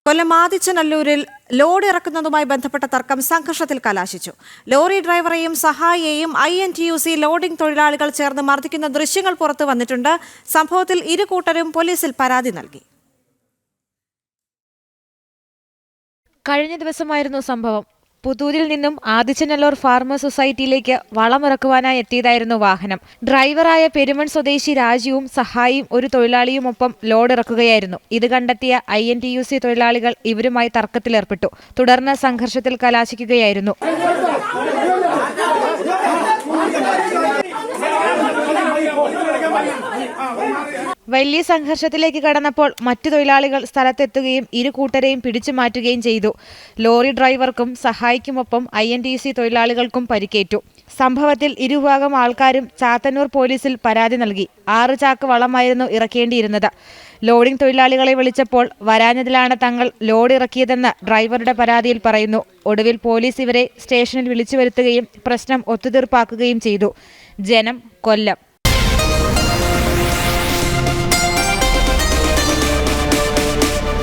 കൊല്ലം ആദിച്ചനല്ലൂരിൽ load ഇറക്കുന്നതുമായി ബന്ധപ്പെട്ട തർക്കം സംഘർഷത്തിൽ കലാശിച്ചു. ലോറി ഡ്രൈവറെയും സഹായിയെയും INTUC ലോഡിംഗ് തൊഴിലാളികൾ ചേർന്ന് മർദ്ദിക്കുന്ന ദൃശ്യങ്ങൾ പുറത്തു വന്നിട്ടുണ്ട്. സംഭവത്തിൽ ഇരു കൂട്ടരും പോലീസിൽ പരാതി നൽകി. കഴിഞ്ഞ ദിവസമായിരുന്നു സംഭവം. പുതൂരിൽ നിന്നും ആദിച്ചനല്ലൂർ ഫാർമേഴ്സ് സൊസൈറ്റിയിലേക്ക് വളമിറക്കുവാനായി എത്തിയതായിരുന്നു വാഹനം. ഡ്രൈവറായ പെരുമൺ സ്വദേശി രാജുവും സഹായിയും ഒരു തൊഴിലാളിയുമൊപ്പം ലോഡ് ഇറക്കുകയായിരുന്നു. ഇത് കണ്ടെത്തിയ INTUC തൊഴിലാളികൾ ഇവരുമായി തർക്കത്തിലേർപ്പെട്ടു. തുടർന്ന് സംഘർഷത്തിൽ കലാശിക്കുകയായിരുന്നു. വലിയ സംഘർഷത്തിലേക്ക് കടന്നപ്പോൾ മറ്റു തൊഴിലാളികൾ സ്ഥലത്തെത്തുകയും ഇരു കൂട്ടരെയും പിടിച്ചു മാറ്റുകയും ചെയ്തു. ലോറി ഡ്രൈവർക്കും സഹായിക്കുമൊപ്പം INTUC തൊഴിലാളികൾക്കും പരിക്കേറ്റു. സംഭവത്തിൽ ഇരുഭാഗം ആൾക്കാരും ചാത്തന്നൂർ പോലീസിൽ പരാതി നൽകി. 6 ചാക്ക് വളമായിരുന്നു ഇറക്കേണ്ടിയിരുന്നത്. ലോഡിംഗ് തൊഴിലാളികളെ വിളിച്ചപ്പോൾ വരാഞ്ഞതിലാണ് തങ്ങൾ ലോഡ് ഇറക്കിയതെന്ന് ഡ്രൈവറുടെ പരാതിയിൽ പറയുന്നു. ഒടുവിൽ പോലീസ് ഇവരെ സ്റ്റേഷനിൽ വിളിച്ചു വരുത്തുകയും പ്രശ്നം ഒത്തുതീർപ്പാക്കുകയും ചെയ്തു. ജനം, കൊല്ലം.